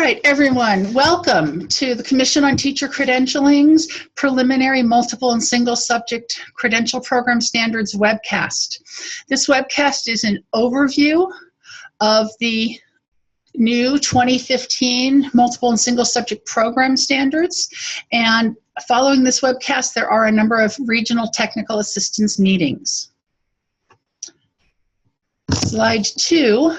right, everyone, welcome to the Commission on Teacher Credentialing's Preliminary Multiple and Single Subject Credential Program Standards webcast. This webcast is an overview of the new 2015 Multiple and Single Subject Program Standards, and following this webcast, there are a number of regional technical assistance meetings. Slide 2.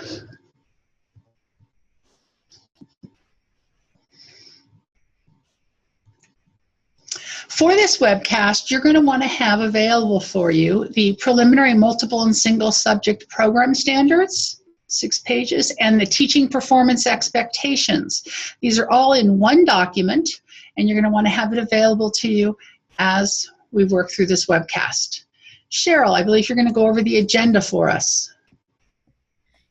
For this webcast, you're going to want to have available for you the Preliminary Multiple and Single Subject Program Standards, 6 pages, and the Teaching Performance Expectations. These are all in one document, and you're going to want to have it available to you as we work through this webcast. Cheryl, I believe you're going to go over the agenda for us.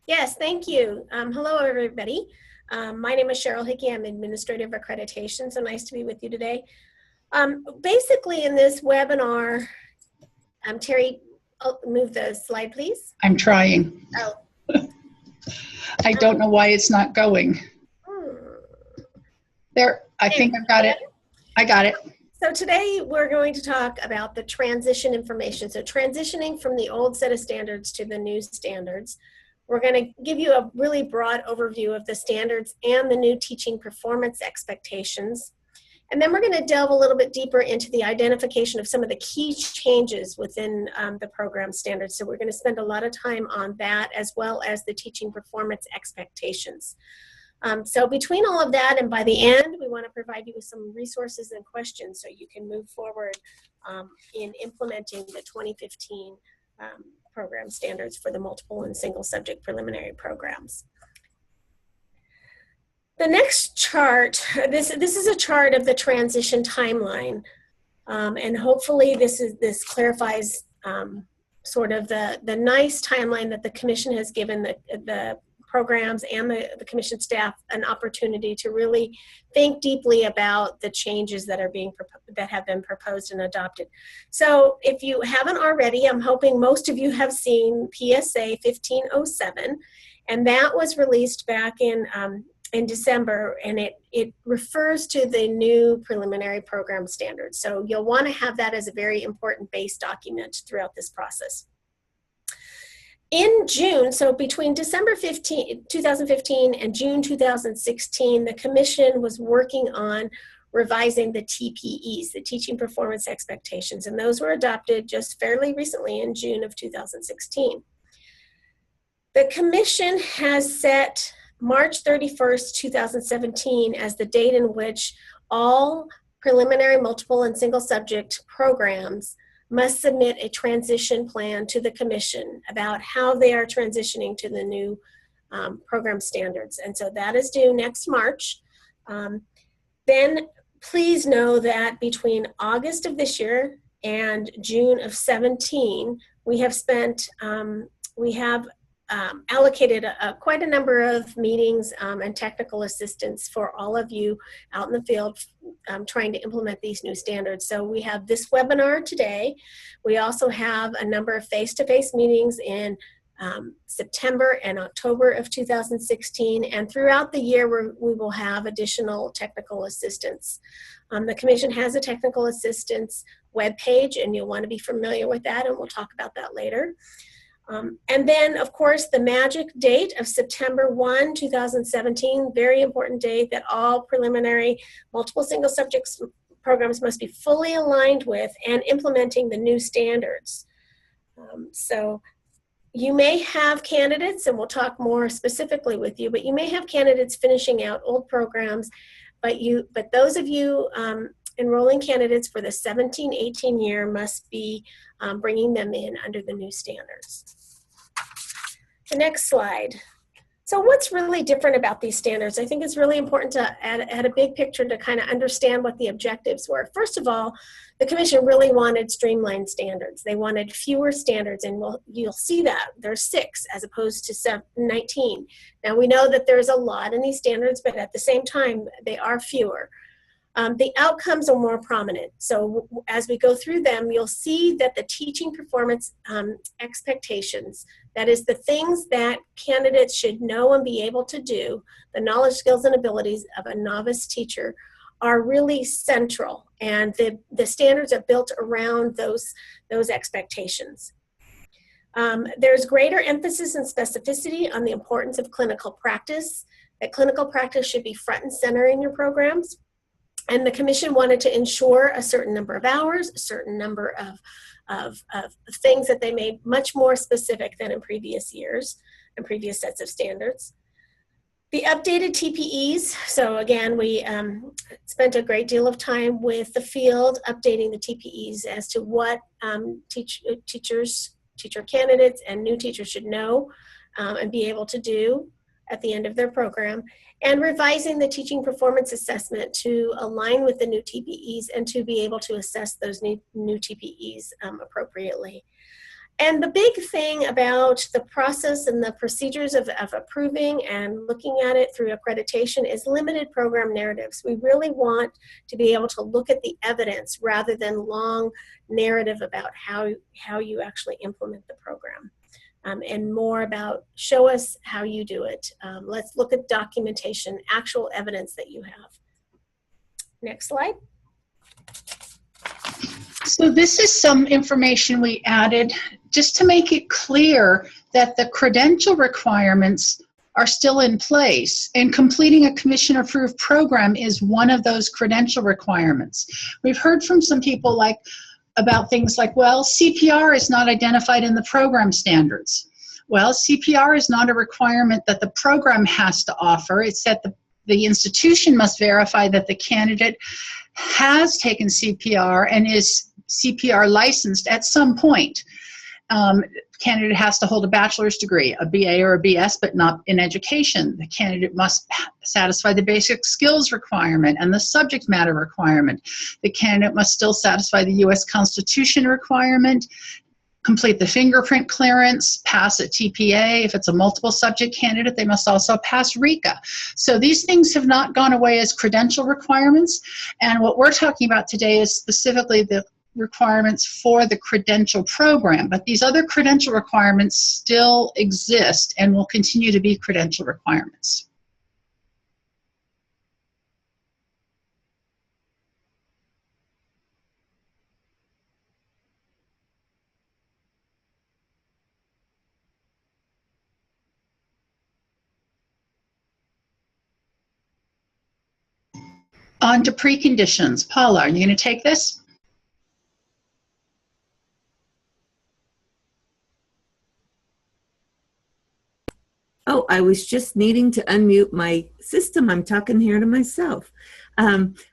Yes, thank you. Hello, everybody. My name is Cheryl Hickey. I'm Administrative Accreditation, so nice to be with you today. Basically, in this webinar, Terry, move the slide, please. I'm trying. Oh. I don't know why it's not going. There, I think I've got it. I got it. So today we're going to talk about the transition information. So transitioning from the old set of standards to the new standards. We're going to give you a really broad overview of the standards and the new teaching performance expectations. And then we're going to delve a little bit deeper into the identification of some of the key changes within the program standards. So we're going to spend a lot of time on that, as well as the teaching performance expectations. So between all of that and by the end, we want to provide you with some resources and questions so you can move forward in implementing the 2015 program standards for the multiple and single subject preliminary programs. The next chart, this is a chart of the transition timeline, and hopefully this clarifies sort of the nice timeline that the Commission has given the programs and the Commission staff an opportunity to really think deeply about the changes that have been proposed and adopted. So if you haven't already, I'm hoping most of you have seen PSA 1507, and that was released back in December, and it refers to the new preliminary program standards. So you'll want to have that as a very important base document throughout this process. In June, so between December 2015 and June 2016, the Commission was working on revising the TPES, the Teaching Performance Expectations, and those were adopted just fairly recently in June of 2016. The Commission has set March 31st, 2017 as the date in which all preliminary multiple and single subject programs must submit a transition plan to the Commission about how they are transitioning to the new program standards. And so that is due next March. Then please know that between August of this year and June of 17, we have allocated quite a number of meetings and technical assistance for all of you out in the field trying to implement these new standards. So we have this webinar today. We also have a number of face-to-face meetings in September and October of 2016, and throughout the year we will have additional technical assistance. The Commission has a technical assistance webpage, and you'll want to be familiar with that, and we'll talk about that later. And then, of course, the magic date of September 1, 2017, very important date that all preliminary multiple single subjects programs must be fully aligned with and implementing the new standards. So you may have candidates, and we'll talk more specifically with you, but you may have candidates finishing out old programs, but those of you enrolling candidates for the 17-18 year must be bringing them in under the new standards. The next slide. So what's really different about these standards? I think it's really important to add a big picture to kind of understand what the objectives were. First of all, the Commission really wanted streamlined standards. They wanted fewer standards, and you'll see that. There's 6 as opposed to 19. Now we know that there's a lot in these standards, but at the same time, they are fewer. The outcomes are more prominent. So as we go through them, you'll see that the teaching performance expectations That is, the things that candidates should know and be able to do, the knowledge, skills, and abilities of a novice teacher are really central, and the standards are built around those expectations. There's greater emphasis and specificity on the importance of clinical practice, that clinical practice should be front and center in your programs. And the commission wanted to ensure a certain number of hours, a certain number of things that they made much more specific than in previous years and previous sets of standards. The updated TPEs, so again, we spent a great deal of time with the field updating the TPEs as to what teacher candidates and new teachers should know and be able to do at the end of their program, and revising the teaching performance assessment to align with the new TPEs and to be able to assess those new TPEs appropriately. And the big thing about the process and the procedures of approving and looking at it through accreditation is limited program narratives. We really want to be able to look at the evidence rather than long narrative about how you actually implement the program. And more about show us how you do it. Let's look at documentation, actual evidence that you have. Next slide. So this is some information we added just to make it clear that the credential requirements are still in place, and completing a commission-approved program is one of those credential requirements. We've heard from some people about things like, well, CPR is not identified in the program standards. Well, CPR is not a requirement that the program has to offer. It's that the institution must verify that the candidate has taken CPR and is CPR licensed at some point. Candidate has to hold a bachelor's degree, a BA or a BS, but not in education. The candidate must satisfy the basic skills requirement and the subject matter requirement. The candidate must still satisfy the U.S. Constitution requirement, complete the fingerprint clearance, pass a TPA. If it's a multiple subject candidate, they must also pass RECA. So these things have not gone away as credential requirements. And what we're talking about today is specifically the requirements for the credential program, but these other credential requirements still exist and will continue to be credential requirements. On to preconditions. Paula, are you going to take this? Oh, I was just needing to unmute my system. I'm talking here to myself.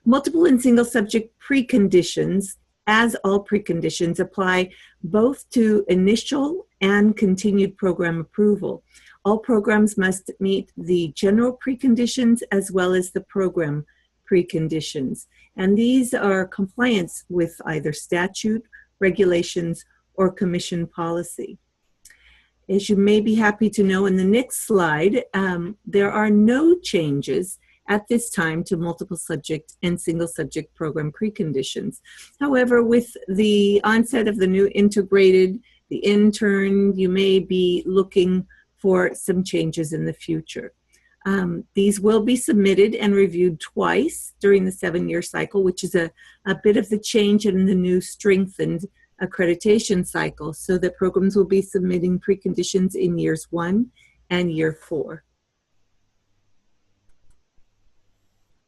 Multiple and single subject preconditions, as all preconditions, apply both to initial and continued program approval. All programs must meet the general preconditions as well as the program preconditions. And these are compliance with either statute, regulations, or commission policy. As you may be happy to know, in the next slide, there are no changes at this time to multiple subject and single subject program preconditions. However, with the onset of the new integrated, the intern, you may be looking for some changes in the future. These will be submitted and reviewed twice during the 7-year cycle, which is a bit of the change in the new strengthened accreditation cycle, so that programs will be submitting preconditions in years 1 and year 4.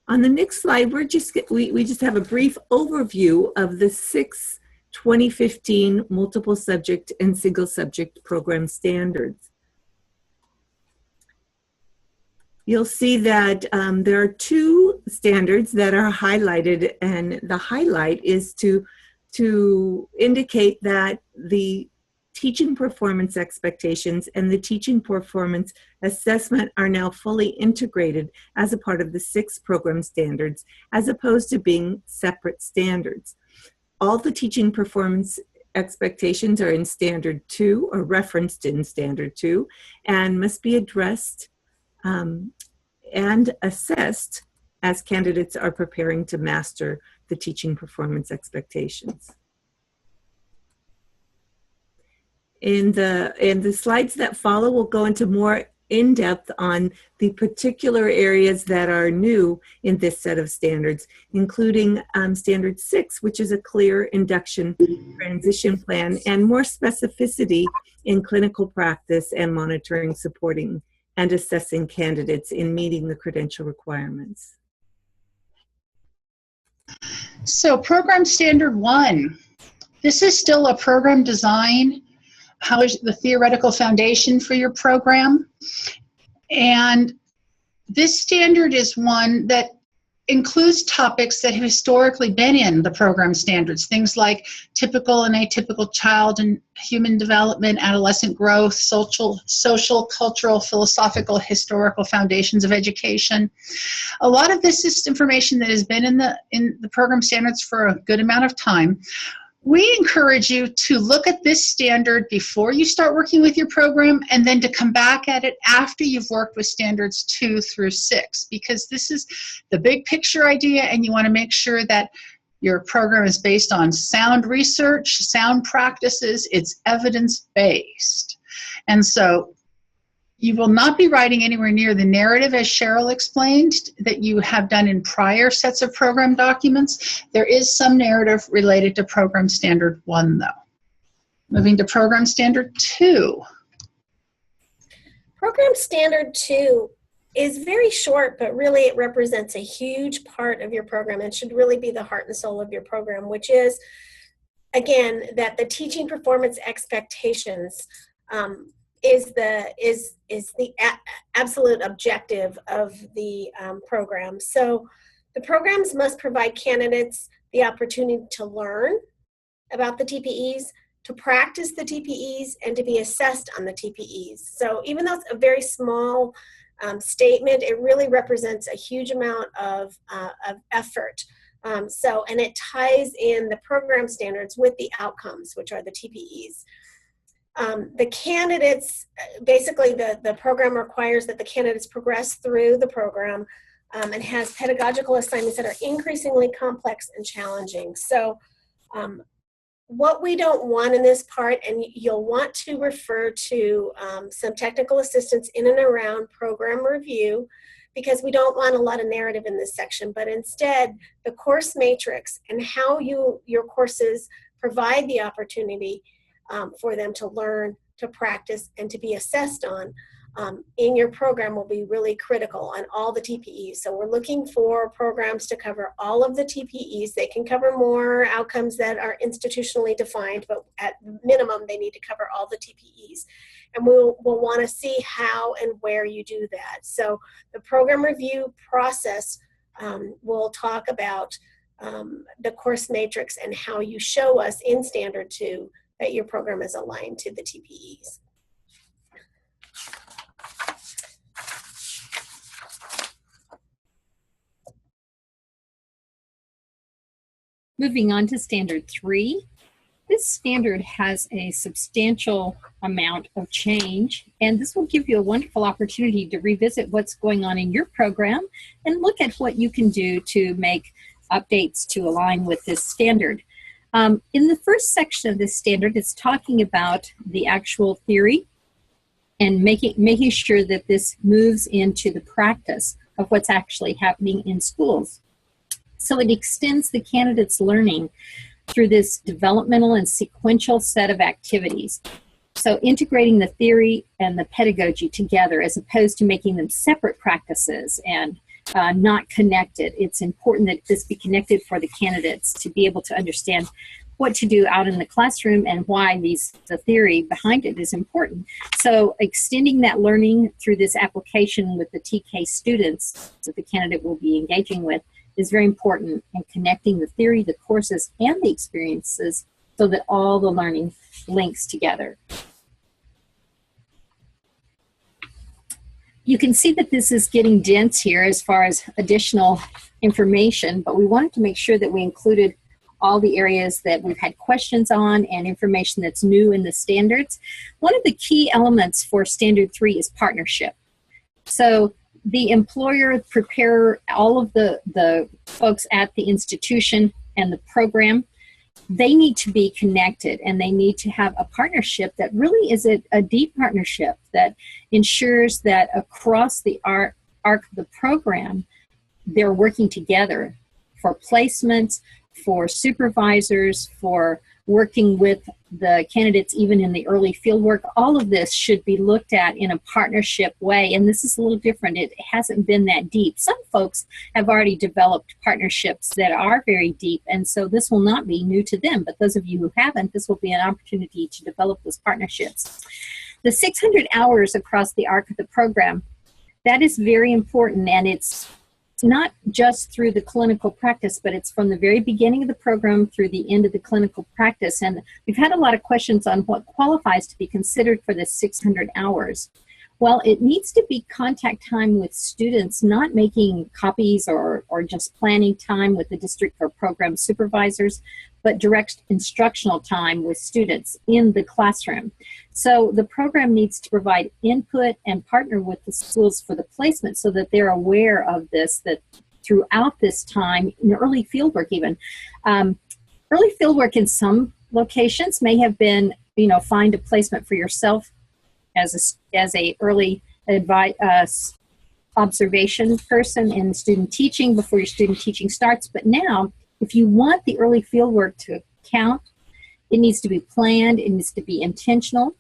On the next slide, we just have a brief overview of the 6 2015 multiple subject and single subject program standards. You'll see that there are 2 standards that are highlighted, and the highlight is to indicate that the teaching performance expectations and the teaching performance assessment are now fully integrated as a part of the 6 program standards, as opposed to being separate standards. All the teaching performance expectations are in Standard 2 or referenced in Standard 2 and must be addressed and assessed as candidates are preparing to master the teaching performance expectations. In the slides that follow, we'll go into more in-depth on the particular areas that are new in this set of standards, including Standard 6, which is a clear induction transition plan, and more specificity in clinical practice and monitoring, supporting, and assessing candidates in meeting the credential requirements. So Program Standard 1, this is still a program design. How is the theoretical foundation for your program? And this standard is one that includes topics that have historically been in the program standards, things like typical and atypical child and human development, adolescent growth, social, cultural, philosophical, historical foundations of education. A lot of this is information that has been in the program standards for a good amount of time. We encourage you to look at this standard before you start working with your program, and then to come back at it after you've worked with standards 2 through 6, because this is the big picture idea, and you want to make sure that your program is based on sound research, sound practices, it's evidence-based. And so you will not be writing anywhere near the narrative, as Cheryl explained, that you have done in prior sets of program documents. There is some narrative related to Program Standard 1, though. Moving to Program Standard 2. Program Standard 2 is very short, but really it represents a huge part of your program and should really be the heart and soul of your program, which is, again, that the teaching performance expectations is the absolute objective of the program. So the programs must provide candidates the opportunity to learn about the TPEs, to practice the TPEs, and to be assessed on the TPEs. So even though it's a very small statement, it really represents a huge amount of effort. And it ties in the program standards with the outcomes, which are the TPEs. The candidates, basically the program requires that the candidates progress through the program and has pedagogical assignments that are increasingly complex and challenging. So what we don't want in this part, and you'll want to refer to some technical assistance in and around program review, because we don't want a lot of narrative in this section, but instead the course matrix and how your courses provide the opportunity for them to learn, to practice, and to be assessed on in your program will be really critical on all the TPEs. So we're looking for programs to cover all of the TPEs. They can cover more outcomes that are institutionally defined, but at minimum they need to cover all the TPEs. And we'll want to see how and where you do that. So the program review process will talk about the course matrix and how you show us in Standard 2 that your program is aligned to the TPEs. Moving on to Standard 3. This standard has a substantial amount of change, and this will give you a wonderful opportunity to revisit what's going on in your program and look at what you can do to make updates to align with this standard. In the first section of this standard, it's talking about the actual theory and making sure that this moves into the practice of what's actually happening in schools. So it extends the candidate's learning through this developmental and sequential set of activities. So integrating the theory and the pedagogy together as opposed to making them separate practices and not connected. It's important that this be connected for the candidates to be able to understand what to do out in the classroom and why the theory behind it is important. So extending that learning through this application with the TK students that the candidate will be engaging with is very important, in connecting the theory, the courses, and the experiences so that all the learning links together. You can see that this is getting dense here as far as additional information, but we wanted to make sure that we included all the areas that we've had questions on and information that's new in the standards. One of the key elements for Standard 3 is partnership. So the employer, preparer, all of the folks at the institution and the program they need to be connected, and they need to have a partnership that really is a deep partnership that ensures that across the arc of the program, they're working together for placements, for supervisors, for working with the candidates even in the early fieldwork. All of this should be looked at in a partnership way, and this is a little different. It hasn't been that deep. Some folks have already developed partnerships that are very deep, and so this will not be new to them, but those of you who haven't, this will be an opportunity to develop those partnerships. The 600 hours across the arc of the program, that is very important, and it's not just through the clinical practice, but it's from the very beginning of the program through the end of the clinical practice. And we've had a lot of questions on what qualifies to be considered for the 600 hours. Well, it needs to be contact time with students, not making copies or just planning time with the district or program supervisors, but direct instructional time with students in the classroom. So the program needs to provide input and partner with the schools for the placement so that they're aware of this, that throughout this time, in early fieldwork even. Early fieldwork in some locations may have been, find a placement for yourself as a early observation person in student teaching before your student teaching starts. But now, if you want the early fieldwork to count, it needs to be planned, it needs to be intentional,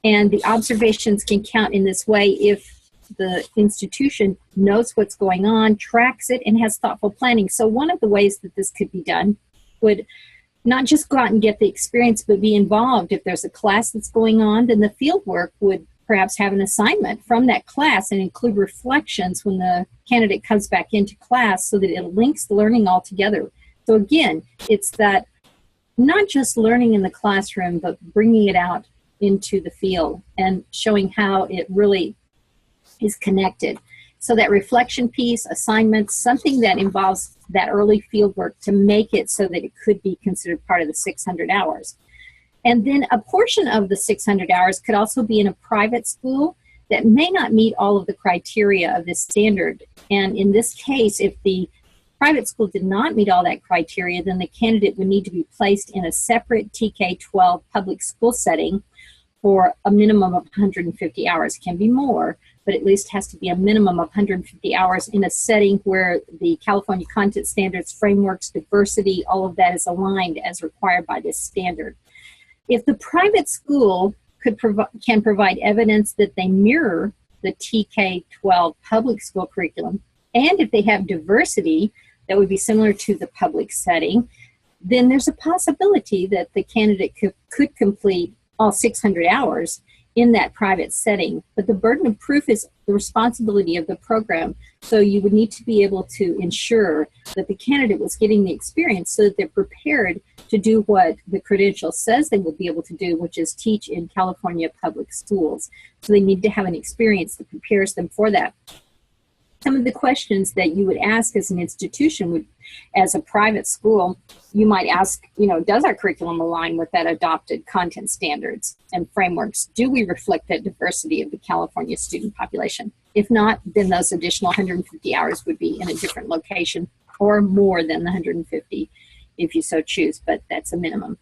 and the observations can count in this way if the institution knows what's going on, tracks it, and has thoughtful planning. So one of the ways that this could be done would not just go out and get the experience, but be involved. If there's a class that's going on, then the fieldwork would perhaps have an assignment from that class and include reflections when the candidate comes back into class so that it links the learning all together. So again, it's that not just learning in the classroom, but bringing it out into the field and showing how it really is connected. So that reflection piece, assignments, something that involves that early fieldwork to make it so that it could be considered part of the 600 hours. And then a portion of the 600 hours could also be in a private school that may not meet all of the criteria of this standard. And in this case, if the private school did not meet all that criteria, then the candidate would need to be placed in a separate TK-12 public school setting for a minimum of 150 hours. It can be more, but at least has to be a minimum of 150 hours in a setting where the California content standards, frameworks, diversity, all of that is aligned as required by this standard. If the private school can provide evidence that they mirror the TK-12 public school curriculum, and if they have diversity that would be similar to the public setting, then there's a possibility that the candidate could complete all 600 hours in that private setting. But the burden of proof is the responsibility of the program. So you would need to be able to ensure that the candidate was getting the experience so that they're prepared to do what the credential says they will be able to do, which is teach in California public schools. So they need to have an experience that prepares them for that. Some of the questions that you would ask as an institution would, as a private school, you might ask, does our curriculum align with that adopted content standards and frameworks? Do we reflect that diversity of the California student population? If not, then those additional 150 hours would be in a different location or more than the 150 if you so choose, but that's a minimum.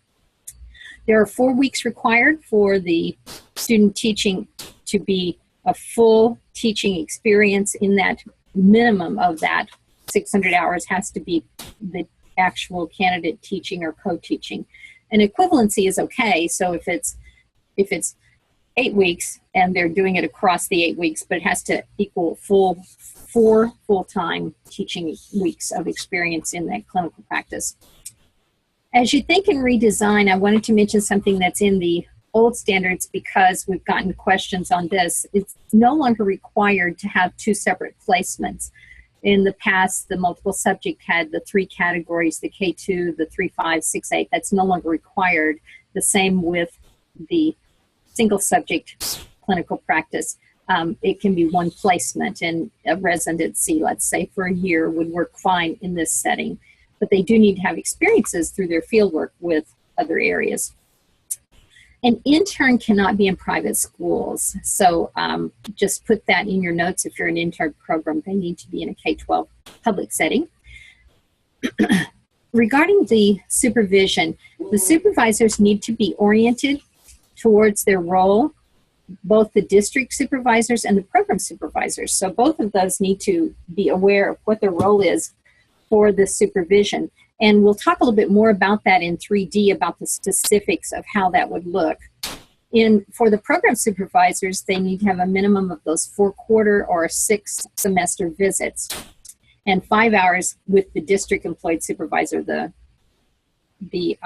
There are 4 weeks required for the student teaching to be a full teaching experience. In that minimum of that 600 hours has to be the actual candidate teaching or co-teaching. And equivalency is okay. So if it's 8 weeks and they're doing it across the 8 weeks, but it has to equal 4 full-time teaching weeks of experience in that clinical practice. As you think in redesign, I wanted to mention something that's in the old standards because we've gotten questions on this. It's no longer required to have 2 separate placements. In the past, the multiple subject had the 3 categories, the K2, the 3, 5, 6, 8. That's no longer required. The same with the single subject clinical practice. It can be 1 placement, and a residency, let's say, for a year would work fine in this setting. But they do need to have experiences through their fieldwork with other areas. An intern cannot be in private schools, so just put that in your notes. If you're an intern program, they need to be in a K-12 public setting. Regarding the supervision, the supervisors need to be oriented towards their role, both the district supervisors and the program supervisors. So both of those need to be aware of what their role is for the supervision. And we'll talk a little bit more about that in 3D, about the specifics of how that would look. For the program supervisors, they need to have a minimum of those 4-quarter or 6-semester visits, and 5 hours with the district employed supervisor, the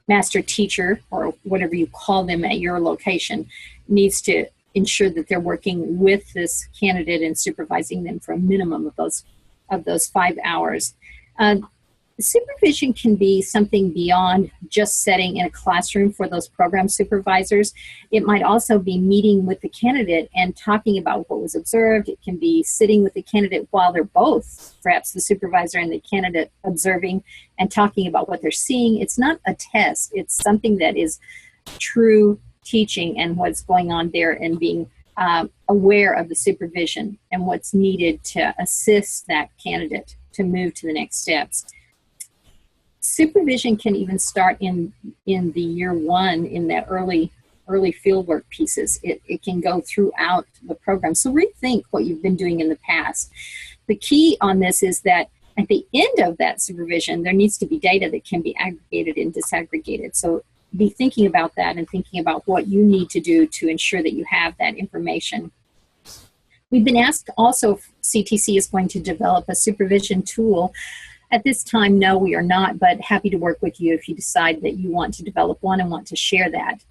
master teacher, or whatever you call them at your location, needs to ensure that they're working with this candidate and supervising them for a minimum of those 5 hours. Supervision can be something beyond just setting in a classroom for those program supervisors. It might also be meeting with the candidate and talking about what was observed. It can be sitting with the candidate while they're both, perhaps the supervisor and the candidate, observing and talking about what they're seeing. It's not a test. It's something that is true teaching and what's going on there, and being aware of the supervision and what's needed to assist that candidate to move to the next steps. Supervision can even start in the year 1, in that early fieldwork pieces. It can go throughout the program. So rethink what you've been doing in the past. The key on this is that at the end of that supervision, there needs to be data that can be aggregated and disaggregated. So be thinking about that and thinking about what you need to do to ensure that you have that information. We've been asked also if CTC is going to develop a supervision tool. At this time, no, we are not, but happy to work with you if you decide that you want to develop one and want to share that.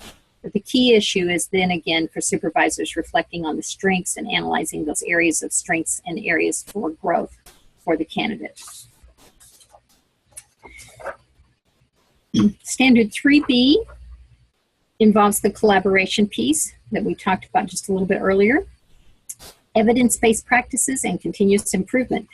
But the key issue is then again for supervisors reflecting on the strengths and analyzing those areas of strengths and areas for growth for the candidate. Standard 3B involves the collaboration piece that we talked about just a little bit earlier, evidence-based practices, and continuous improvement.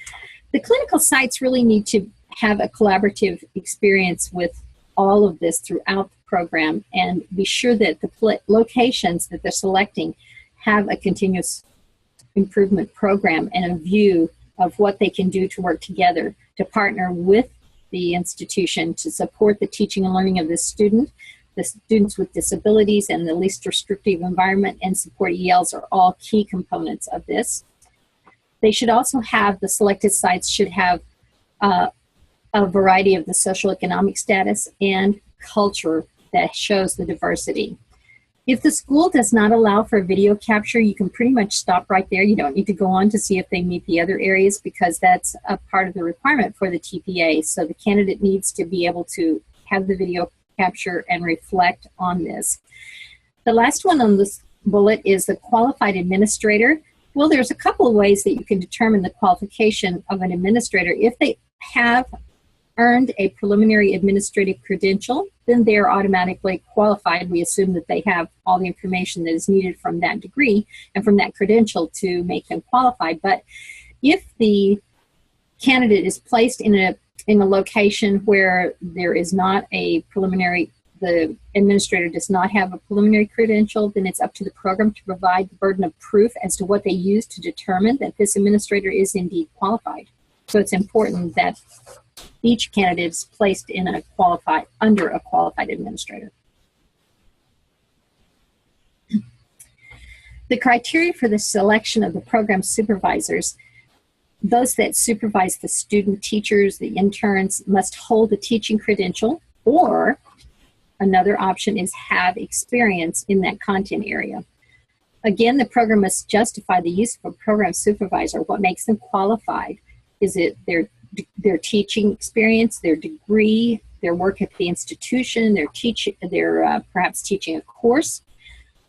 The clinical sites really need to have a collaborative experience with all of this throughout the program, and be sure that the locations that they're selecting have a continuous improvement program and a view of what they can do to work together to partner with the institution to support the teaching and learning of the students with disabilities, and the least restrictive environment and support ELs are all key components of this. They should also have, the selected sites should have a variety of the social economic status and culture that shows the diversity. If the school does not allow for video capture, you can pretty much stop right there. You don't need to go on to see if they meet the other areas, because that's a part of the requirement for the TPA. So the candidate needs to be able to have the video capture and reflect on this. The last one on this bullet is the qualified administrator. Well, there's a couple of ways that you can determine the qualification of an administrator. If they have earned a preliminary administrative credential, then they're automatically qualified. We assume that they have all the information that is needed from that degree and from that credential to make them qualified. But if the candidate is placed in a location where there is not a preliminary, the administrator does not have a preliminary credential, then it's up to the program to provide the burden of proof as to what they use to determine that this administrator is indeed qualified. So it's important that each candidate is placed in under a qualified administrator. The criteria for the selection of the program supervisors: those that supervise the student teachers, the interns, must hold a teaching credential, or another option is have experience in that content area. Again, the program must justify the use of a program supervisor. What makes them qualified? Is it their teaching experience, their degree, their work at the institution, their perhaps teaching a course?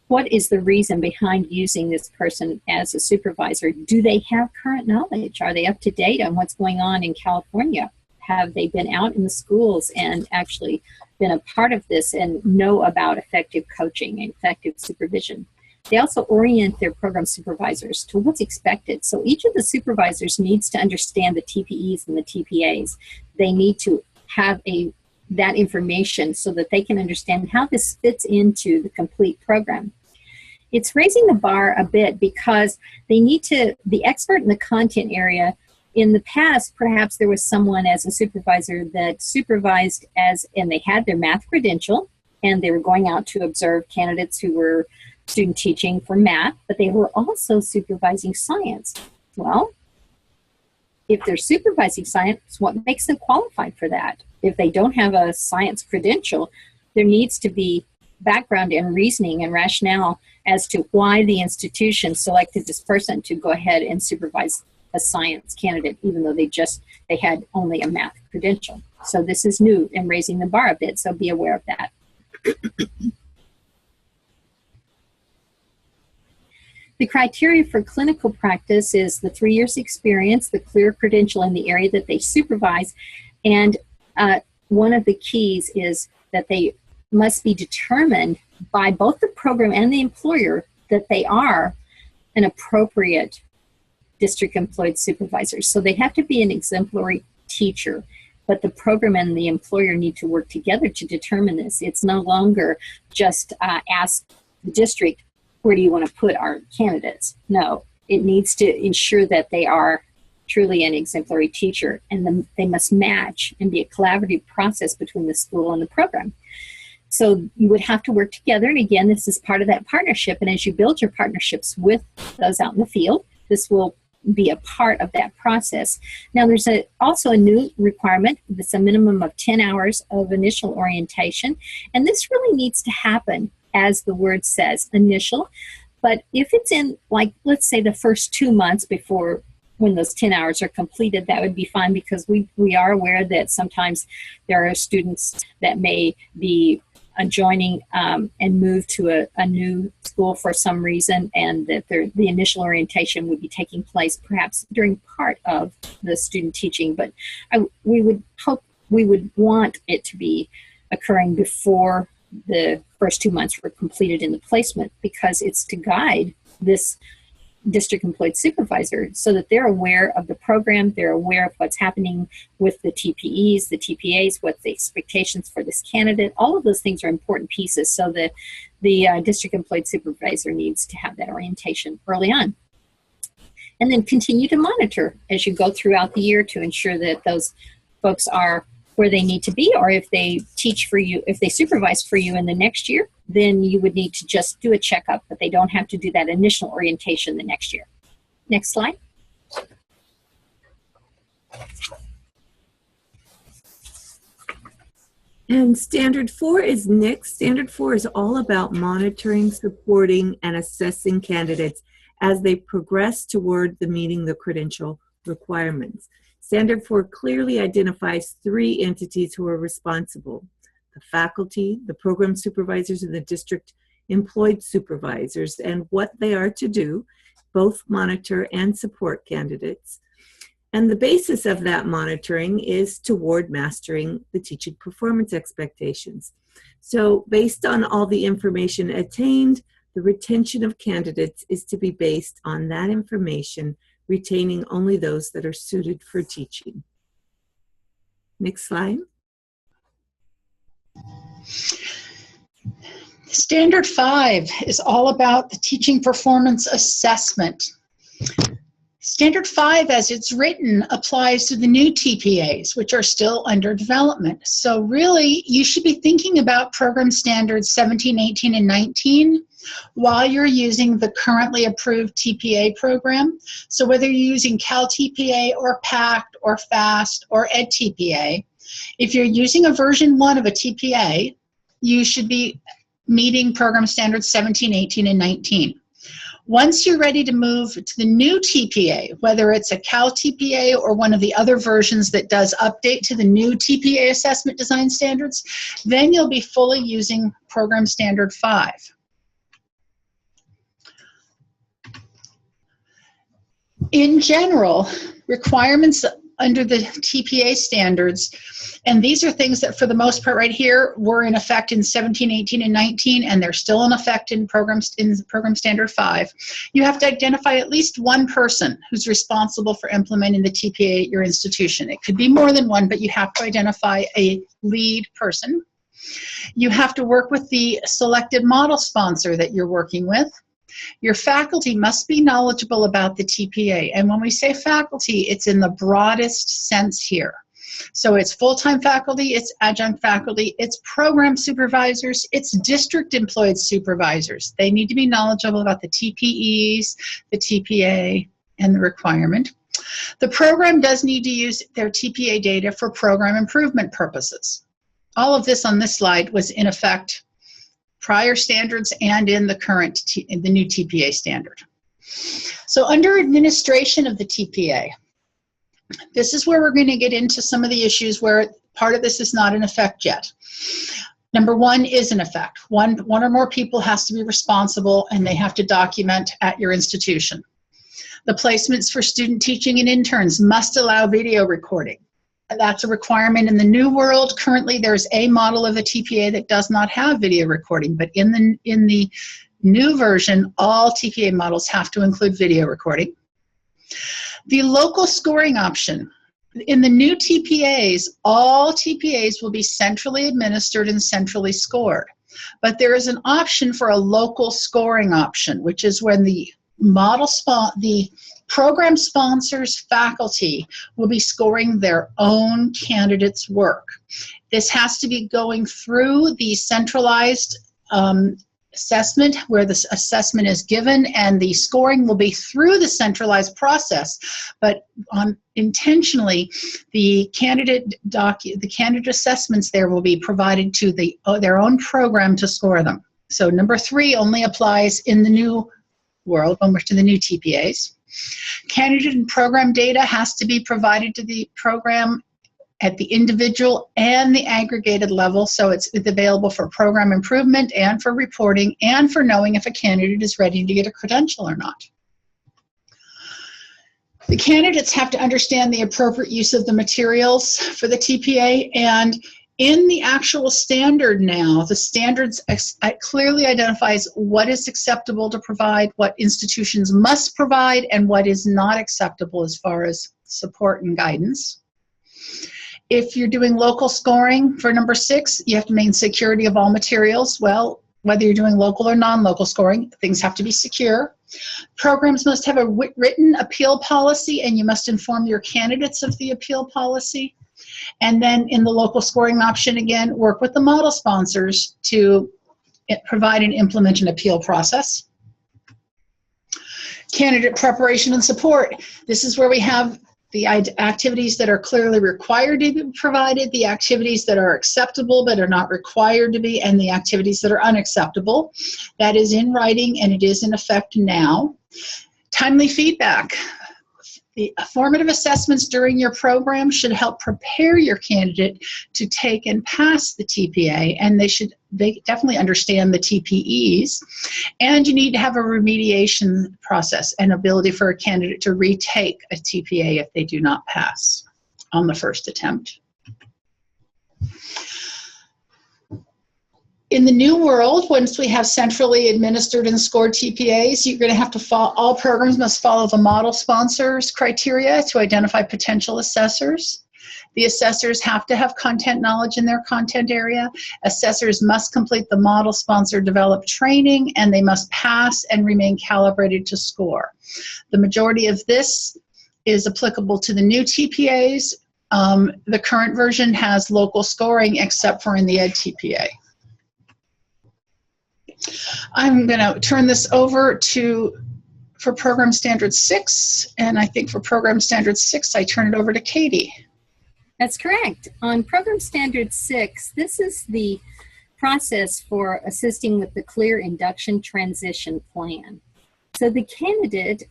What is the reason behind using this person as a supervisor? Do they have current knowledge? Are they up to date on what's going on in California? Have they been out in the schools and actually been a part of this and know about effective coaching and effective supervision? They also orient their program supervisors to what's expected. So each of the supervisors needs to understand the TPEs and the TPAs. They need to have that information so that they can understand how this fits into the complete program. It's raising the bar a bit because they need to, the expert in the content area in the past, perhaps there was someone as a supervisor that supervised and they had their math credential, and they were going out to observe candidates who were student teaching for math, but they were also supervising science. Well, if they're supervising science, what makes them qualified for that? If they don't have a science credential, there needs to be background and reasoning and rationale as to why the institution selected this person to go ahead and supervise a science candidate, even though they had only a math credential. So this is new and raising the bar a bit, so be aware of that. The criteria for clinical practice is the 3 years experience, the clear credential in the area that they supervise, and one of the keys is that they must be determined by both the program and the employer that they are an appropriate district employed supervisors. So they have to be an exemplary teacher, but the program and the employer need to work together to determine this. It's no longer just ask the district, where do you want to put our candidates? No, it needs to ensure that they are truly an exemplary teacher, and they must match and be a collaborative process between the school and the program. So you would have to work together, and again, this is part of that partnership, and as you build your partnerships with those out in the field, this will be a part of that process. Now, there's also a new requirement that's a minimum of 10 hours of initial orientation, and this really needs to happen, as the word says, initial. But if it's in, like, let's say the first 2 months before when those 10 hours are completed, that would be fine, because we are aware that sometimes there are students that may be joining and move to a new school for some reason, and that the initial orientation would be taking place perhaps during part of the student teaching. But we would want it to be occurring before the first 2 months were completed in the placement, because it's to guide this district employed supervisor so that they're aware of the program, they're aware of what's happening with the TPEs, the TPAs, what the expectations for this candidate. All of those things are important pieces, so that the district employed supervisor needs to have that orientation early on. And then continue to monitor as you go throughout the year to ensure that those folks are where they need to be, or if they teach for you, if they supervise for you in the next year, then you would need to just do a checkup, but they don't have to do that initial orientation the next year. Next slide. And Standard 4 is next. Standard 4 is all about monitoring, supporting, and assessing candidates as they progress toward meeting the credential requirements. Standard 4 clearly identifies 3 entities who are responsible: the faculty, the program supervisors, and the district employed supervisors, and what they are to do, both monitor and support candidates. And the basis of that monitoring is toward mastering the teaching performance expectations. So based on all the information attained, the retention of candidates is to be based on that information, retaining only those that are suited for teaching. Next slide. Standard 5 is all about the teaching performance assessment. Standard 5, as it's written, applies to the new TPAs, which are still under development. So really, you should be thinking about program standards 17, 18, and 19 while you're using the currently approved TPA program. So whether you're using Cal TPA or PACT or FAST or Ed TPA, if you're using a version 1 of a TPA, you should be meeting program standards 17, 18, and 19. Once you're ready to move to the new TPA, whether it's a Cal TPA or one of the other versions that does update to the new TPA assessment design standards, then you'll be fully using program standard 5. In general, requirements under the TPA standards, and these are things that for the most part right here were in effect in 17, 18, and 19, and they're still in effect in program standard 5. You have to identify at least one person who's responsible for implementing the TPA at your institution. It could be more than one, but you have to identify a lead person. You have to work with the selected model sponsor that you're working with. Your faculty must be knowledgeable about the TPA. And when we say faculty, it's in the broadest sense here. So it's full-time faculty, it's adjunct faculty, it's program supervisors, it's district employed supervisors. They need to be knowledgeable about the TPEs, the TPA, and the requirement. The program does need to use their TPA data for program improvement purposes. All of this on this slide was in effect prior standards and in the current, in the new TPA standard. So under administration of the TPA, this is where we're going to get into some of the issues where part of this is not in effect yet. Number one is in effect. One or more people has to be responsible and they have to document at your institution. The placements for student teaching and interns must allow video recording. That's a requirement in the new world. Currently, there's a model of a TPA that does not have video recording, but in the new version, all TPA models have to include video recording. The local scoring option. In the new TPAs, all TPAs will be centrally administered and centrally scored. But there is an option for a local scoring option, which is when the program sponsors faculty will be scoring their own candidates' work. This has to be going through the centralized assessment where this assessment is given, and the scoring will be through the centralized process, but intentionally the candidate assessments there will be provided to their own program to score them. So number 3 only applies in the new world when we're to the new TPAs. Candidate and program data has to be provided to the program at the individual and the aggregated level, so it's available for program improvement and for reporting and for knowing if a candidate is ready to get a credential or not. The candidates have to understand the appropriate use of the materials for the TPA, and in the actual standard now, the standards clearly identifies what is acceptable to provide, what institutions must provide, and what is not acceptable as far as support and guidance. If you're doing local scoring for number 6, you have to maintain security of all materials. Well, whether you're doing local or non-local scoring, things have to be secure. Programs must have a written appeal policy, and you must inform your candidates of the appeal policy. And then in the local scoring option, again, work with the model sponsors to provide and implement an appeal process. Candidate preparation and support. This is where we have the activities that are clearly required to be provided, the activities that are acceptable but are not required to be, and the activities that are unacceptable. That is in writing and it is in effect now. Timely feedback. The formative assessments during your program should help prepare your candidate to take and pass the TPA, and they definitely understand the TPEs. And you need to have a remediation process and ability for a candidate to retake a TPA if they do not pass on the first attempt. In the new world, once we have centrally administered and scored TPAs, you're going to have to follow, all programs must follow the model sponsors criteria to identify potential assessors. The assessors have to have content knowledge in their content area. Assessors must complete the model sponsor developed training, and they must pass and remain calibrated to score. The majority of this is applicable to the new TPAs. The current version has local scoring except for in the Ed TPA. I'm going to turn this over for Program Standard 6, and I think for Program Standard 6, I turn it over to Katie. That's correct. On Program Standard 6, this is the process for assisting with the clear induction transition plan. So the candidate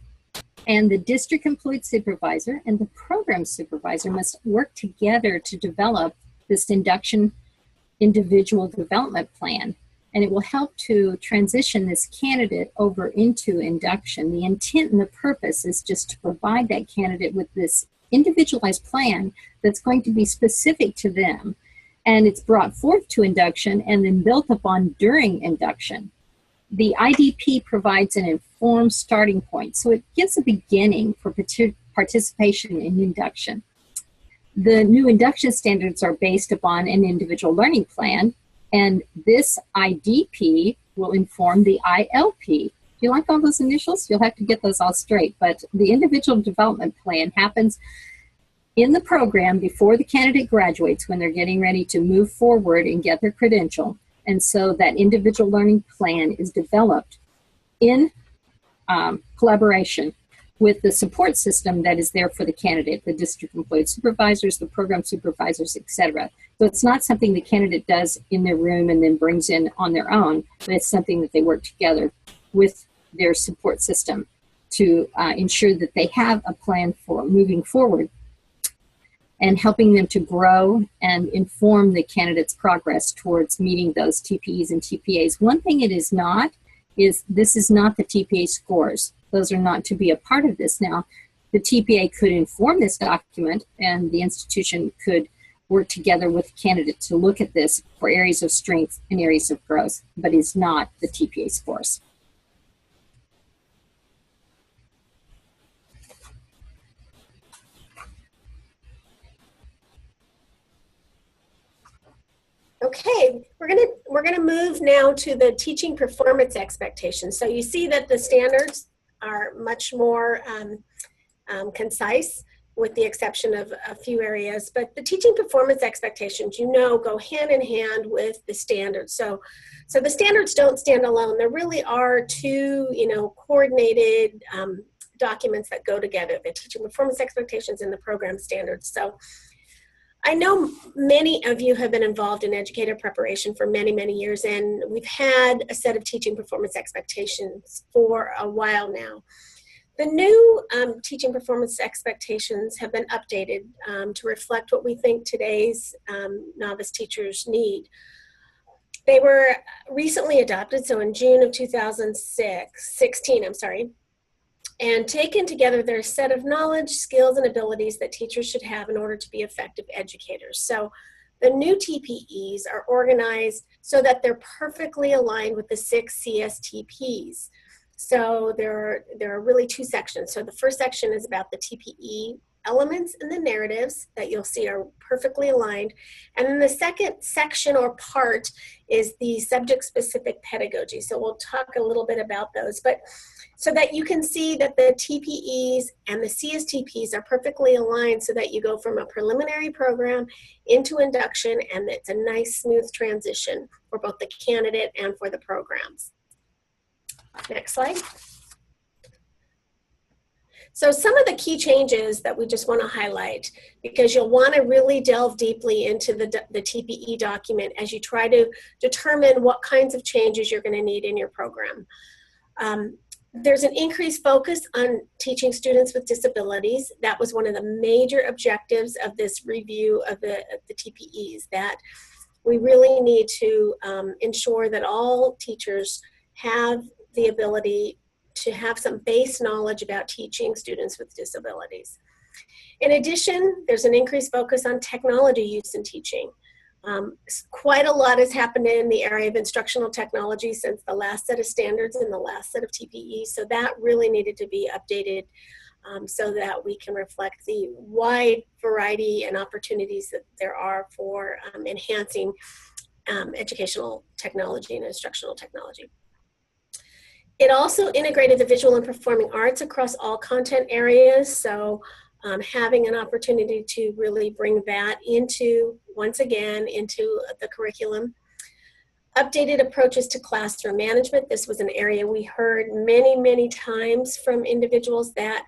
and the district employed supervisor and the program supervisor must work together to develop this induction individual development plan. And it will help to transition this candidate over into induction. The intent and the purpose is just to provide that candidate with this individualized plan that's going to be specific to them. And it's brought forth to induction and then built upon during induction. The IDP provides an informed starting point, so it gives a beginning for participation in induction. The new induction standards are based upon an individual learning plan, and this IDP will inform the ILP. If you like all those initials, you'll have to get those all straight. But the individual development plan happens in the program before the candidate graduates, when they're getting ready to move forward and get their credential. And so that individual learning plan is developed in collaboration with the support system that is there for the candidate, the district employed supervisors, the program supervisors, etc. So it's not something the candidate does in their room and then brings in on their own, but it's something that they work together with their support system to ensure that they have a plan for moving forward and helping them to grow and inform the candidate's progress towards meeting those TPEs and TPAs. One thing it is not is this is not the TPA scores. Those are not to be a part of this. Now, the TPA could inform this document, and the institution could work together with the candidate to look at this for areas of strength and areas of growth, but is not the TPA scores. Okay, we're gonna move now to the teaching performance expectations. So you see that the standards are much more concise, with the exception of a few areas. But the teaching performance expectations, go hand in hand with the standards. So the standards don't stand alone. There really are two, coordinated documents that go together: the teaching performance expectations and the program standards. So I know many of you have been involved in educator preparation for many, many years, and we've had a set of teaching performance expectations for a while now. The new teaching performance expectations have been updated to reflect what we think today's novice teachers need. They were recently adopted, so in June of 2016, and taken together, they're a set of knowledge, skills, and abilities that teachers should have in order to be effective educators. So the new TPEs are organized so that they're perfectly aligned with the 6 CSTPs. So there are really two sections. So the first section is about the TPE elements and the narratives that you'll see are perfectly aligned. And then the second section or part is the subject-specific pedagogy. So we'll talk a little bit about those. But so that you can see that the TPEs and the CSTPs are perfectly aligned so that you go from a preliminary program into induction, and it's a nice, smooth transition for both the candidate and for the programs. Next slide. So some of the key changes that we just want to highlight, because you'll want to really delve deeply into the TPE document as you try to determine what kinds of changes you're going to need in your program. There's an increased focus on teaching students with disabilities. That was one of the major objectives of this review of the TPEs, that we really need to ensure that all teachers have the ability to have some base knowledge about teaching students with disabilities. In addition, there's an increased focus on technology use in teaching. Quite a lot has happened in the area of instructional technology since the last set of standards and the last set of TPE, so that really needed to be updated so that we can reflect the wide variety and opportunities that there are for enhancing educational technology and instructional technology. It also integrated the visual and performing arts across all content areas, so having an opportunity to really bring that once again into the curriculum. Updated approaches to classroom management. This was an area we heard many, many times from individuals that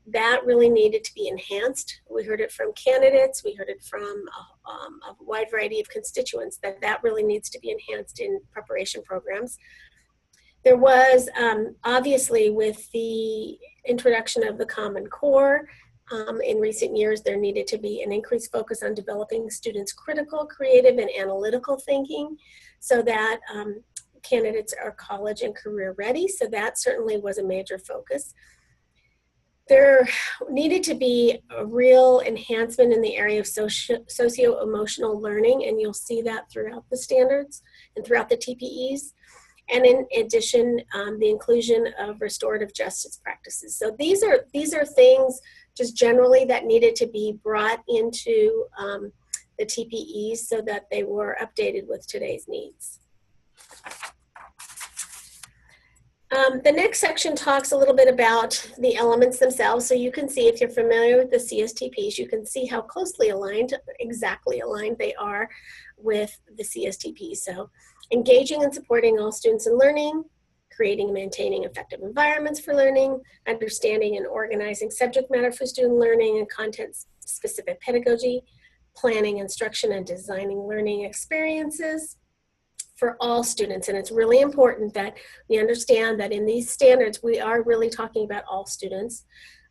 that really needed to be enhanced. We heard it from candidates, we heard it from a wide variety of constituents that really needs to be enhanced in preparation programs. There was, obviously, with the introduction of the Common Core in recent years, there needed to be an increased focus on developing students' critical, creative, and analytical thinking so that candidates are college and career ready. So that certainly was a major focus. There needed to be a real enhancement in the area of socio-emotional learning, and you'll see that throughout the standards and throughout the TPEs. And in addition, the inclusion of restorative justice practices. So these are things just generally that needed to be brought into the TPEs so that they were updated with today's needs. The next section talks a little bit about the elements themselves. So you can see, if you're familiar with the CSTPs, you can see how closely aligned, exactly aligned they are with the CSTPs. So engaging and supporting all students in learning, creating and maintaining effective environments for learning, understanding and organizing subject matter for student learning and content-specific pedagogy, planning instruction and designing learning experiences for all students. And it's really important that we understand that in these standards, we are really talking about all students.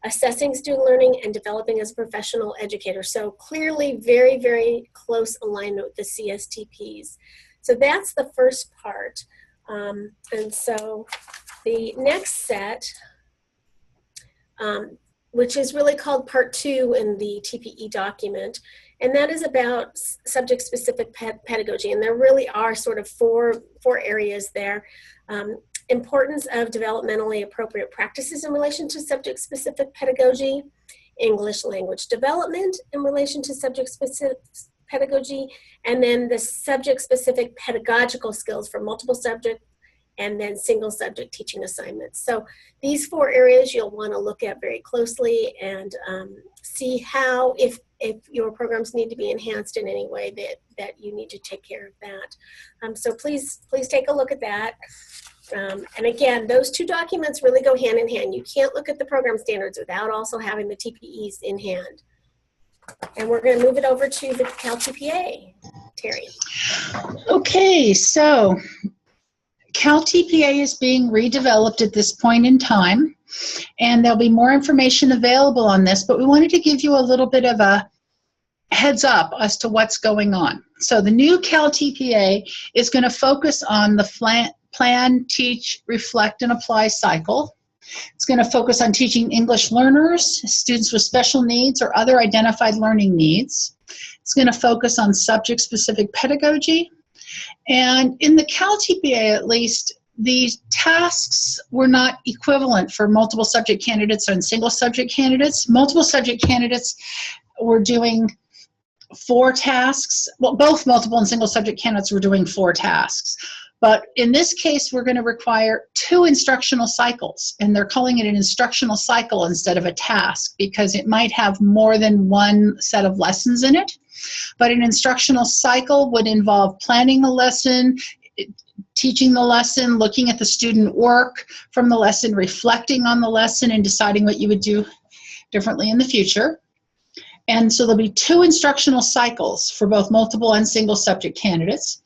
Assessing student learning and developing as a professional educator. So clearly very, very close alignment with the CSTPs. So that's the first part. And so the next set, which is really called part 2 in the TPE document, and that is about subject-specific pedagogy. And there really are sort of four areas there. Importance of developmentally appropriate practices in relation to subject-specific pedagogy, English language development in relation to subject-specific pedagogy, and then the subject-specific pedagogical skills for multiple subject and then single subject teaching assignments. So these 4 areas you'll want to look at very closely and see how, if your programs need to be enhanced in any way, that you need to take care of that. So please take a look at that. And again, those 2 documents really go hand in hand. You can't look at the program standards without also having the TPEs in hand. And we're going to move it over to the Cal TPA. Terry. Okay, so Cal TPA is being redeveloped at this point in time, and there'll be more information available on this, but we wanted to give you a little bit of a heads up as to what's going on. So the new Cal TPA is going to focus on the plan, teach, reflect, and apply cycle. It's going to focus on teaching English learners, students with special needs or other identified learning needs. It's going to focus on subject-specific pedagogy. And in the Cal TPA, at least, these tasks were not equivalent for multiple subject candidates and single subject candidates. Multiple subject candidates were doing 4 tasks. Well, both multiple and single subject candidates were doing 4 tasks. But in this case, we're going to require 2 instructional cycles, and they're calling it an instructional cycle instead of a task because it might have more than one set of lessons in it. But an instructional cycle would involve planning the lesson, teaching the lesson, looking at the student work from the lesson, reflecting on the lesson, and deciding what you would do differently in the future. And so there'll be 2 instructional cycles for both multiple and single subject candidates.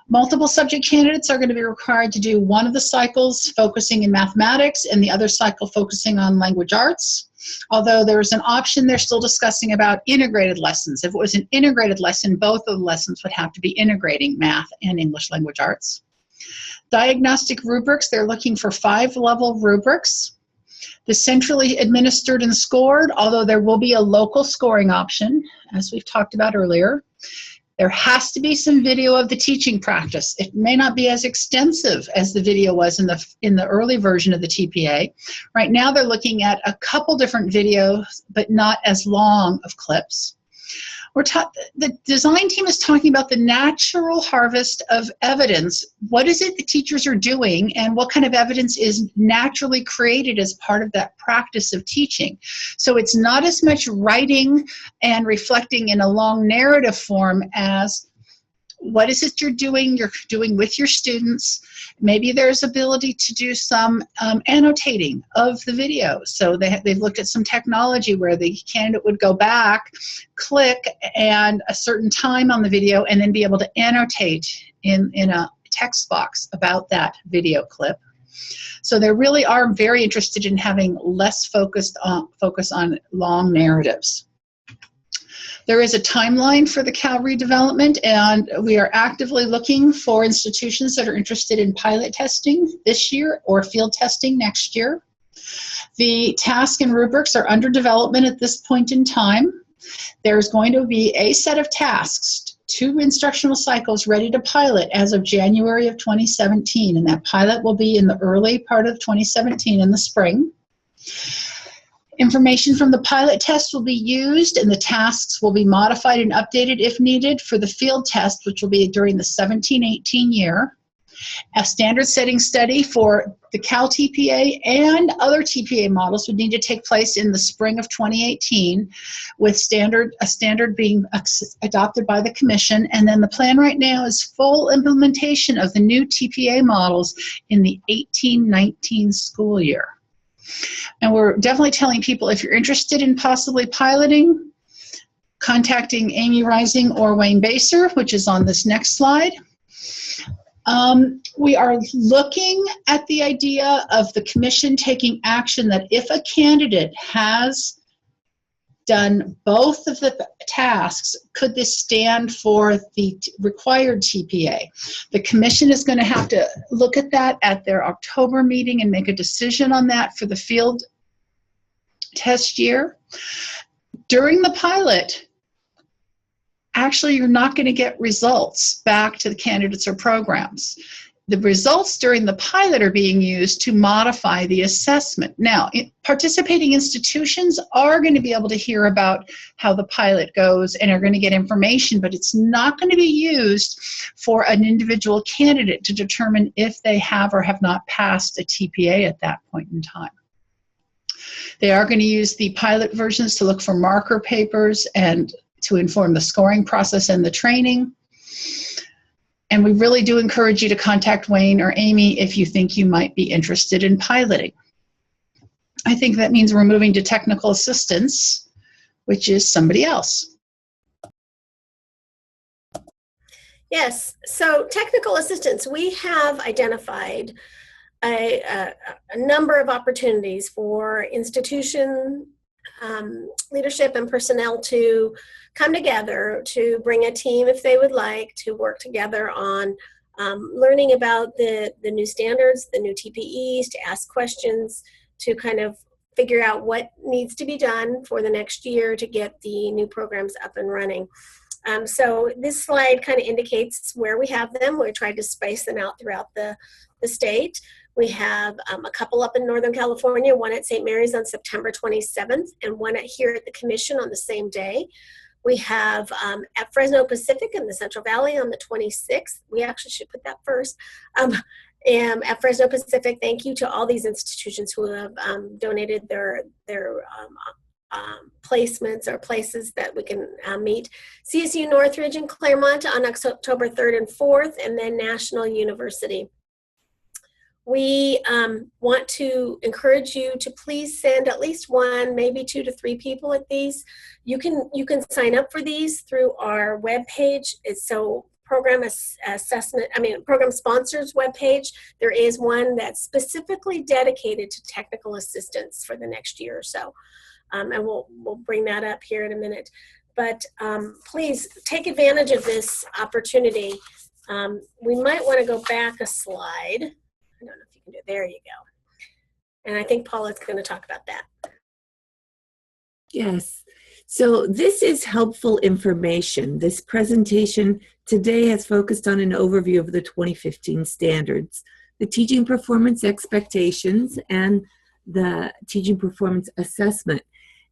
Multiple subject candidates are going to be required to do one of the cycles focusing in mathematics and the other cycle focusing on language arts. Although there's an option they're still discussing about integrated lessons. If it was an integrated lesson, both of the lessons would have to be integrating math and English language arts. Diagnostic rubrics, they're looking for 5-level rubrics. The centrally administered and scored, although there will be a local scoring option, as we've talked about earlier. There has to be some video of the teaching practice. It may not be as extensive as the video was in the early version of the TPA. Right now they're looking at a couple different videos, but not as long of clips. The design team is talking about the natural harvest of evidence. What is it the teachers are doing, and what kind of evidence is naturally created as part of that practice of teaching? So it's not as much writing and reflecting in a long narrative form as what is it you're doing with your students. Maybe there's ability to do some annotating of the video. So they've looked at some technology where the candidate would go back, click, and a certain time on the video, and then be able to annotate in a text box about that video clip. So they really are very interested in having less focus on long narratives. There is a timeline for the Cal redevelopment, and we are actively looking for institutions that are interested in pilot testing this year or field testing next year. The task and rubrics are under development at this point in time. There's going to be a set of tasks, 2 instructional cycles ready to pilot as of January of 2017, and that pilot will be in the early part of 2017 in the spring. Information from the pilot test will be used, and the tasks will be modified and updated if needed for the field test, which will be during the 17-18 year. A standard setting study for The Cal TPA and other TPA models would need to take place in the spring of 2018, with a standard being adopted by the Commission. And then the plan right now is full implementation of the new TPA models in the 18-19 school year. And we're definitely telling people, if you're interested in possibly piloting, contacting Amy Rising or Wayne Baser, which is on this next slide. We are looking at the idea of the Commission taking action that if a candidate has done both of the tasks, could this stand for the required TPA? The Commission is going to have to look at that at their October meeting and make a decision on that for the field test year. During the pilot, actually, you're not going to get results back to the candidates or programs. The results during the pilot are being used to modify the assessment. Now, participating institutions are going to be able to hear about how the pilot goes and are going to get information, but it's not going to be used for an individual candidate to determine if they have or have not passed a TPA at that point in time. They are going to use the pilot versions to look for marker papers and to inform the scoring process and the training. And we really do encourage you to contact Wayne or Amy if you think you might be interested in piloting. I think that means we're moving to technical assistance, which is somebody else. Yes, so technical assistance, we have identified a number of opportunities for institution leadership and personnel to come together, to bring a team if they would like, to work together on learning about the new standards, the new TPEs, to ask questions, to kind of figure out what needs to be done for the next year to get the new programs up and running. So this slide kind of indicates where we have them. We tried to space them out throughout the state. We have a couple up in Northern California, one at St. Mary's on September 27th, and one here at the Commission on the same day. We have at Fresno Pacific in the Central Valley on the 26th. We actually should put that first. And at Fresno Pacific, thank you to all these institutions who have donated their placements or places that we can meet. CSU Northridge and Claremont on October 3rd and 4th, and then National University. We want to encourage you to please send at least one, maybe 2 to 3 people at these. You can sign up for these through our webpage. It's so program sponsors webpage. There is one that's specifically dedicated to technical assistance for the next year or so, and we'll bring that up here in a minute. But please take advantage of this opportunity. We might want to go back a slide. I don't know if you can do it. There you go. And I think Paula's going to talk about that. Yes. So this is helpful information. This presentation today has focused on an overview of the 2015 standards, the teaching performance expectations, and the teaching performance assessment.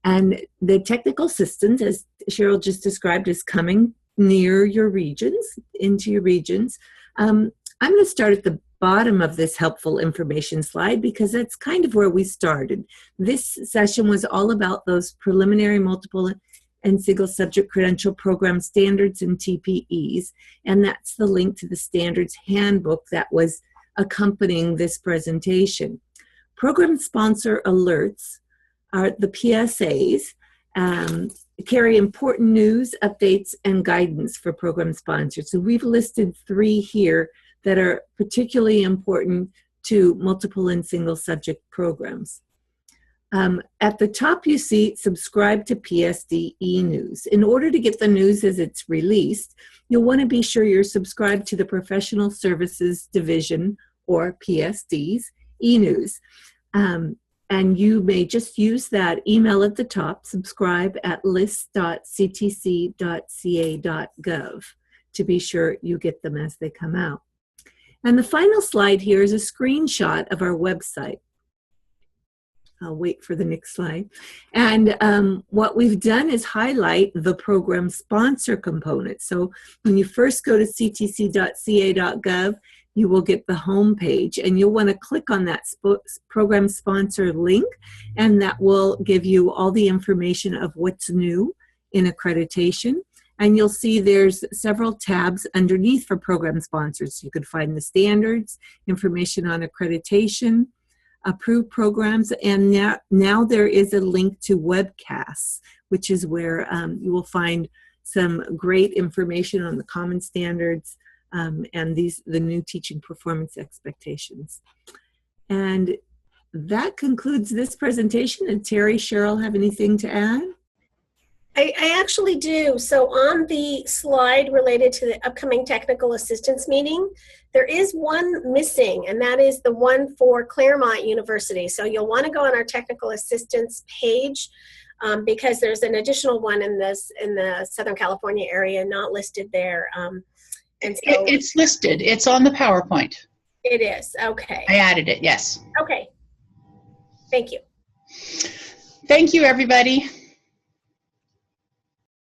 And the technical assistance, as Cheryl just described, is coming near your regions, into your regions. I'm going to start at the bottom of this helpful information slide because that's kind of where we started. This session was all about those preliminary multiple and single subject credential program standards and TPEs, and that's the link to the standards handbook that was accompanying this presentation. Program sponsor alerts are the PSAs, carry important news, updates, and guidance for program sponsors. So we've listed 3 here that are particularly important to multiple and single subject programs. At the top you see subscribe to PSD e-news. In order to get the news as it's released, you'll want to be sure you're subscribed to the Professional Services Division, or PSD's, e-news. And you may just use that email at the top, subscribe at list.ctc.ca.gov, to be sure you get them as they come out. And the final slide here is a screenshot of our website. I'll wait for the next slide. And what we've done is highlight the program sponsor component. So when you first go to ctc.ca.gov, you will get the home page, and you'll want to click on that program sponsor link, and that will give you all the information of what's new in accreditation. And you'll see there's several tabs underneath for program sponsors. You could find the standards, information on accreditation, approved programs, and now there is a link to webcasts, which is where you will find some great information on the common standards and the new teaching performance expectations. And that concludes this presentation. And Terry, Cheryl, have anything to add? I actually do. So on the slide related to the upcoming technical assistance meeting, there is one missing, and that is the one for Claremont University. So you'll want to go on our technical assistance page because there's an additional one in the Southern California area not listed there. And so it's listed. It's on the PowerPoint. it is. Okay. I added it, yes. Okay. Thank you. Thank you, everybody.